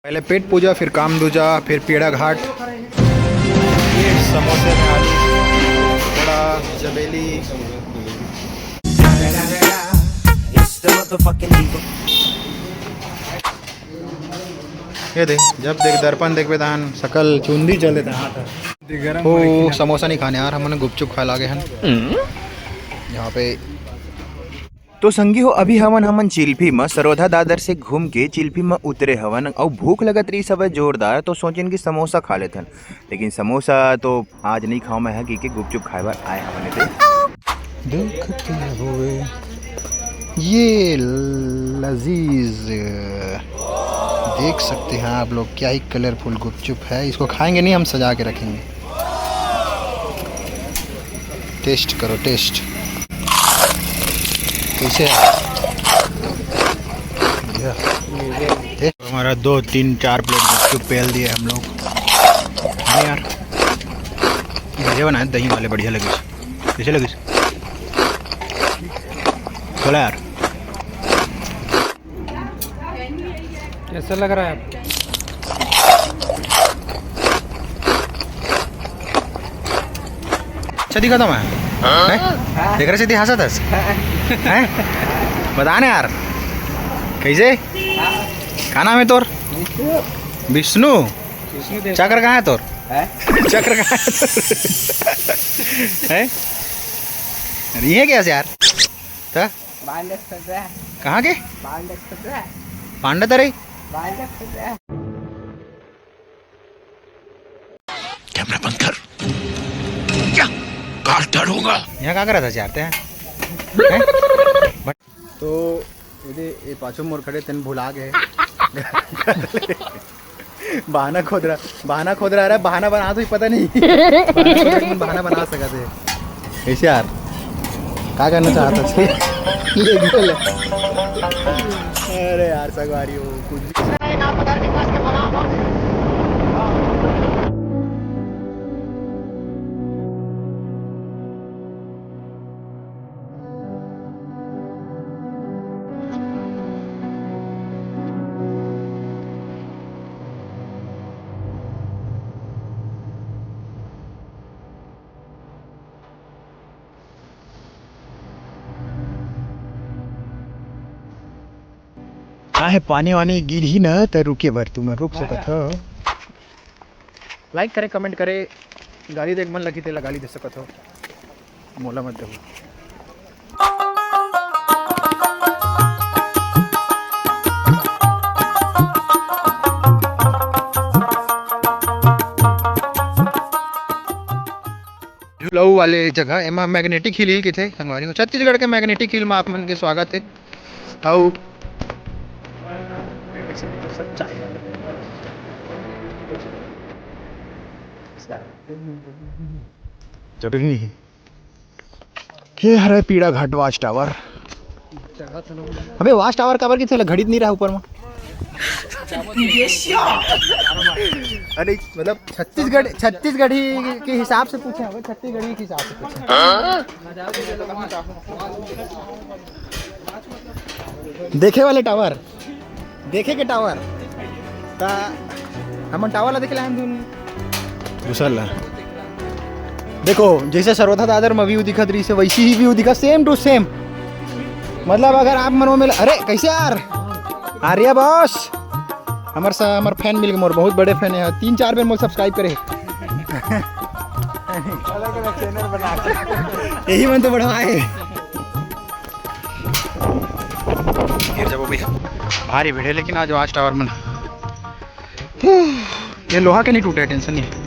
पहले पेट पूजा, फिर काम दूजा, फिर पेड़ा घाट, फिर समोसे में आलू बड़ा जबेली। ये देख, जब देख दर्पण देख बेदान सकल चुंदी चल देता हाथ। ओ समोसा नहीं खाने यार, हमने गुपचुप खा लागे हैं यहाँ पे। तो संगी हो, अभी हमन चिल्फी में सरोधा दादर से घूम के चिल्फी में उतरे हवन और भूख लगत रही सब जोरदार, तो सोचन कि समोसा खा लेथन। लेकिन समोसा तो आज नहीं खाओ मैं कि गुपचुप खाए बार आए हमने देखते हुए ये लजीज, देख सकते हैं आप लोग क्या ही कलरफुल गुपचुप है। इसको खाएंगे नहीं, हम सजा के रखेंगे। टेस्ट करो, टेस्ट कैसे है? हमारा 2 3 4 प्लेट गुपचुप पेल दिए हम लोग। हाँ यार, बढ़िया बनाए, दही वाले बढ़िया लगे। कैसे लगे बोला यार? कैसा लग रहा है आपको? अच्छा दिखा था मैं, देख रहे सीधी हंसा था हैं? बता ना यार कैसे? क्या नाम है तोर? विष्णु। चक्र कहाँ है तोर? चक्र कहाँ है? अरे ये कैसे यार? तो कहाँ के पांडा तरे? कैमरा बंद कर, क्या काट डालूंगा। यहाँ क्या करा था चाहते हैं? तो ये पाछो मोर खड़े तेन भुला गए। बहाना खोद रहा है। बहाना बना तो ही पता नहीं। बहाना बना सका थे ऐसे यार। क्या करना चाहता थे? ये बोल। अरे यार सगवारी हो कुछ भी। है पानी वानी गिर ही न तो रुके बर, तुम रुक सकत हो। लाइक करे, कमेंट करे, गाली देख मन लगी तेला गाली दे सकत हो, मोला मत दो। लऊ वाले जगह एमा मैग्नेटिक हिल के थे संगवारी हो। छत्तीसगढ़ के मैग्नेटिक हिल में आप मन के स्वागत है। आओ ये हरे पीड़ा घाट वाच टावर। अबे वाच टावर काबर की थे घड़ी नहीं रहा ऊपर में। अरे मतलब छत्तीसगढ़ी के हिसाब से पूछे, हमें छत्तीसगढ़ी के हिसाब से पूछे। देखे वाले टावर, देखे के टावर ता हम टावर ला देखे ला हम दूसरा। देखो जैसे सर्वथा दादर में व्यू दिखत रही से वैसी ही व्यू दिखा, सेम टू सेम। मतलब अगर आप मनो में अरे कैसे यार आर्या बॉस, हमार फैन मिल गए, मोर बहुत बड़े फैन है। 3-4 बार मोर सब्सक्राइब करे। यही मन तो बढ़वाए जब भी भारी भिड़े। लेकिन आज वाच टावर में ये लोहा के नहीं टूटे, टेंशन नहीं।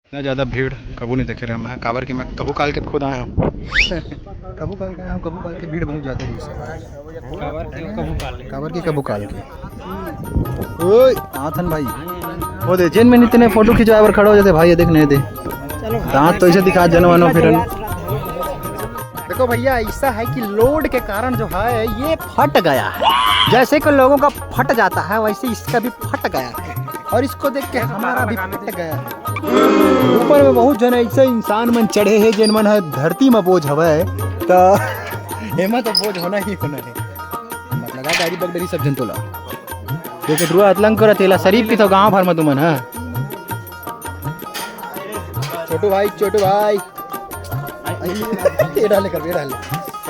इतना ज़्यादा भीड़ कबू नहीं देखे रहे मैं काबर की मैं कबू काल के खुद आया हूँ कबू काल के आया हूँ कबू काल के भीड़ बहुत ज़्यादा है काबर की कबू काल की ओए आथन भाई वो दे जेन में इतने फोटो खिंचवाए और खड़े हो जाते भाई ये देख नहीं दे दांत तो ऐसे दिखा जनवानो फिर देखो भैया ऐसा है कि लोड के कारण जो है ये फट गया है जैसे कि लोगों का फट जाता है वैसे इसका भी फट गया है और इसको देख के हमारा भी फट गया है ऊपर में बहुत जन ऐसे इंसान मन चढ़े हैं जिन मन है धरती में बोझ हवे तो एमा तो बोझ होना ही होना है मत लगा गाड़ी बगडरी सब जन तोला देखे रुआ अतलंग कर तेला शरीफ की तो गांव भर में तुमन है छोटू भाई ये डाले कर ये डाले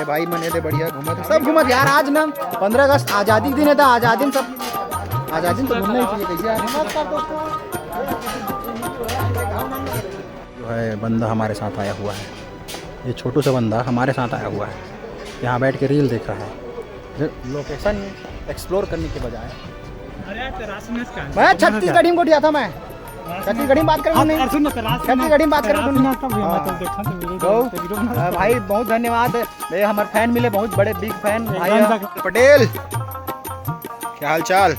ए भाई मन ये बढ़िया घूमत सब घूमत यार आज ना 15 अगस्त आज़ादी के दिन है तो आज़ादी सब आज़ादी तो घूमना ही चाहिए कैसे यार जो है बंदा हमारे साथ आया हुआ है ये छोटू सा बंदा हमारे साथ आया हुआ है यहाँ बैठ के रील देख रहा है लोकेशन एक्सप्लोर करने के बजाय मैं छत्तीसगढ़ी में उठा था मैं छत्तीसगढ़ी में बात कर छत्तीसगढ़ी में बात कर भाई बहुत धन्यवाद ये हमारे फैन मिले बहुत बड़े बिग फैन भाई पटेल क्या हाल चाल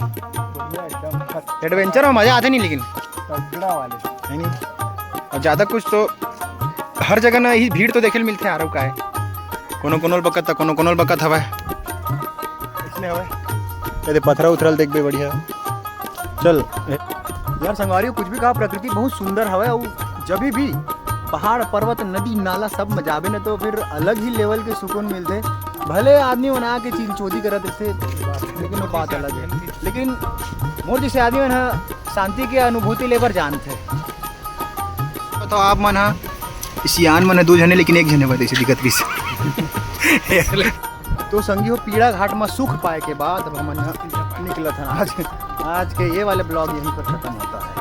एडवेंचर में मजा आते नहीं लेकिन नहीं और ज़्यादा कुछ तो हर जगह ना यही भीड़ तो देखे मिलते हैं आरोप का है कोनो बकत कोनो बकत हवा इसने हवा ये पत्थर उथरल देख बे बढ़िया चल यार संगवारी कुछ भी कहा प्रकृति बहुत सुंदर हवा और जब भी पहाड़ पर्वत नदी नाला सब में जाबे न तो फिर अलग ही लेवल के सुकून मिलते भले आदमी बना के चीज चोरी करत थे लेकिन वो बात अलग है लेकिन मोर जैसे आदमी मन शांति के अनुभूति लेवर जानते तो आप मन सियान मन 2 जने लेकिन 1 जने बदे से दिक्कत किस तो संगी हो पीड़ा घाट में सुख पाए के बाद अब हम निकला था आज के ये वाले ब्लॉग यहीं पर खत्म होता है।